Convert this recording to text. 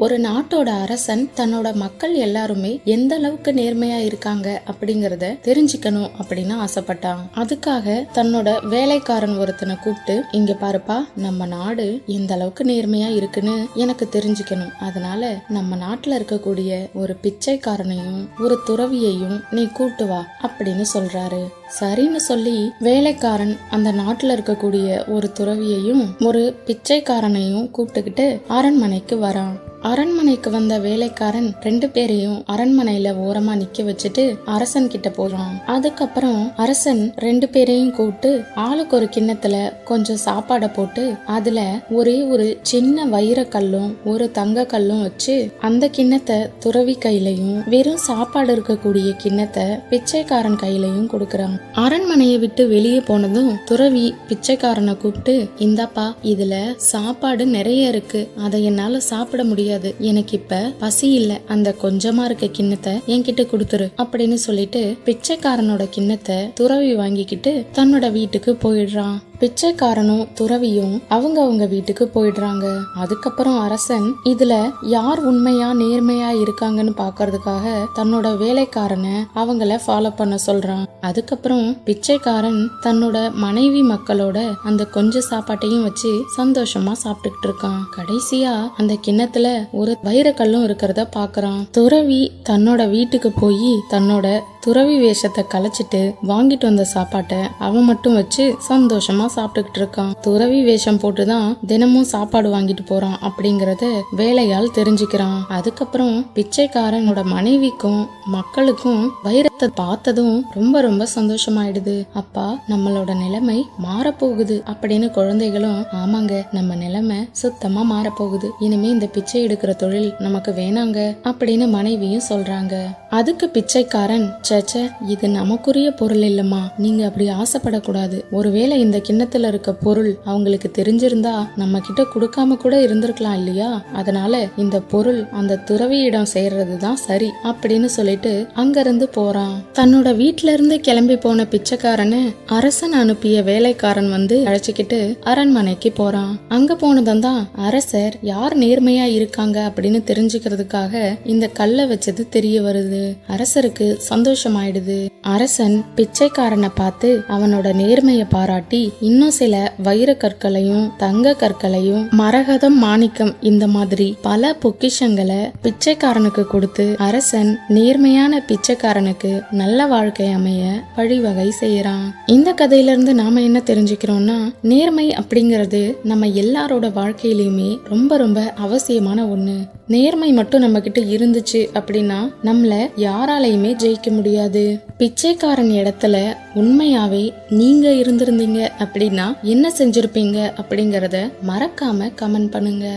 ஒரு நாட்டோட அரசன் தன்னோட மக்கள் எல்லாருமே எந்த அளவுக்கு நேர்மையா இருக்காங்க அப்படிங்கறத தெரிஞ்சுக்கணும் அப்படின்னு ஆசைப்பட்டான். அதுக்காக தன்னோட வேலைக்காரன் ஒருத்தனை கூப்பிட்டு, இங்க பாருப்பா, நம்ம நாடு எந்த அளவுக்கு நேர்மையா இருக்குன்னு எனக்கு தெரிஞ்சுக்கணும். அதனால நம்ம நாட்டுல இருக்கக்கூடிய ஒரு பிச்சைக்காரனையும் ஒரு துறவியையும் நீ கூட்டு வா அப்படின்னு சொல்றாரு. சரின்னு சொல்லி வேலைக்காரன் அந்த நாட்டுல இருக்கக்கூடிய ஒரு துறவியையும் ஒரு பிச்சைக்காரனையும் கூப்பிட்டுக்கிட்டு அரண்மனைக்கு வரான். அரண்மனைக்கு வந்த வேலைக்காரன் 2 பேரையும் அரண்மனையில ஓரமா நிக்க வச்சுட்டு அரசன் கிட்ட போறான். அதுக்கப்புறம் அரசன் 2 பேரையும் கூப்பிட்டு ஆளுக்கு ஒரு கிண்ணத்துல கொஞ்சம் சாப்பாடை போட்டு அதுல ஒரே ஒரு சின்ன வைரக்கல்லும் ஒரு தங்க கல்லும் வச்சு அந்த கிண்ணத்தை துறவி கையிலையும் வெறும் சாப்பாடு இருக்கக்கூடிய கிண்ணத்தை பிச்சைக்காரன் கையிலையும் கொடுக்கறான். அரண்மனையை விட்டு வெளியே போனதும் துறவி பிச்சைக்காரனை கூப்பிட்டு, இந்தாப்பா, இதுல சாப்பாடு நிறைய இருக்கு, அதை என்னால சாப்பிட முடியாது, எனக்கு இப்ப பசி இல்ல, அந்த கொஞ்சமா இருக்க கிண்ணத்தை என்கிட்ட கொடுத்துரு அப்படின்னு சொல்லிட்டு பிச்சைக்காரனோட கிண்ணத்தை துறவி வாங்கிக்கிட்டு தன்னோட வீட்டுக்கு போயிடுறான். பிச்சைக்காரனும் துறவியும் அவங்க வீட்டுக்கு போயிடுறாங்க. அதுக்கப்புறம் அரசன் இதுல யார் உண்மையா நேர்மையா இருக்காங்கன்னு பாக்குறதுக்காக தன்னோட வேலைக்காரனை அவங்கள ஃபாலோ பண்ண சொல்றான். அதுக்கப்புறம் பிச்சைக்காரன் தன்னோட மனைவி மக்களோட அந்த கொஞ்ச சாப்பாட்டையும் வச்சு சந்தோஷமா சாப்பிட்டுக்கிட்டு இருக்கான். கடைசியா அந்த கிண்ணத்துல ஒரு வைரக்கல்லும் இருக்கிறத பாக்குறான். துறவி தன்னோட வீட்டுக்கு போய் தன்னோட துறவி வேஷத்தை கலைச்சிட்டு வாங்கிட்டு வந்த சாப்பாட்டை அவன் மட்டும் வச்சு சந்தோஷமா சாப்பிட்டுக்கிட்டு இருக்கான். துறவி வேஷம் போட்டுதான் தினமும் சாப்பாடு வாங்கிட்டு போறான் அப்படிங்கறத வேலையால் தெரிஞ்சுக்கிறான். அதுக்கப்புறம் பிச்சைக்காரனோட மனைவிக்கும் மக்களுக்கும் வைரத்தை பார்த்ததும் ரொம்ப ரொம்ப சந்தோஷமாயிடுது. அப்பா, நம்மளோட நிலைமை மாறப்போகுது அப்படின்னு குழந்தைகளும், ஆமாங்க, நம்ம நிலைமை சுத்தமா மாறப்போகுது, இனிமே இந்த பிச்சை எடுக்கிற தொழில் நமக்கு வேணாங்க அப்படின்னு மனைவியும் சொல்றாங்க. அதுக்கு பிச்சைக்காரன், சேச்சே, இது நமக்குரிய பொருள் இல்லம்மா, நீங்க அப்படி ஆசைப்படக்கூடாது. ஒருவேளை இந்த கிண்ணத்துல இருக்க பொருள் அவங்களுக்கு தெரிஞ்சிருந்தா நம்ம கிட்ட கொடுக்காம கூட இருந்திருக்கலாம் இல்லையா, அதனால இந்த பொருள் அந்த துறவியிடம் சேர்றதுதான் சரி அப்படின்னு சொல்லிட்டு அங்கிருந்து போறான். தன்னோட வீட்டுல இருந்து கிளம்பி போன பிச்சைக்காரனை அரசன் அனுப்பிய வேலைக்காரன் வந்து அழைச்சிக்கிட்டு அரண்மனைக்கு போறான். அங்க போனதான் அரசர் யார் நேர்மையா இருக்காங்க அப்படின்னு தெரிஞ்சுக்கிறதுக்காக இந்த கல்லை வச்சது தெரிய வருது. அரசருக்கு சந்தோஷமாயிடுது. அரசன் பிச்சைக்காரனை பார்த்து அவனோட நேர்மையை பாராட்டி இன்னும் சில வைர கற்களையும் தங்க கற்களையும் மரகதம் மாணிக்கம் இந்த மாதிரி பல பொக்கிஷங்களை பிச்சைக்காரனுக்கு கொடுத்து அரசன் நேர்மையான பிச்சைக்காரனுக்கு நல்ல வாழ்க்கை அமைய வழிவகை செய்யறான். இந்த கதையில இருந்து நாம என்ன தெரிஞ்சுக்கிறோம்னா, நேர்மை அப்படிங்கிறது நம்ம எல்லாரோட வாழ்க்கையிலுமே ரொம்ப ரொம்ப அவசியமான ஒண்ணு. நேர்மை மட்டும் நம்ம கிட்ட இருந்துச்சு அப்படின்னா நம்மள யாராலையுமே ஜெயிக்க முடியாது. பிச்சைக்காரன் இடத்துல உண்மையாவே நீங்க இருந்திருந்தீங்க அப்படின்னா என்ன செஞ்சிருப்பீங்க அப்படிங்கறத மறக்காம கமெண்ட் பண்ணுங்க.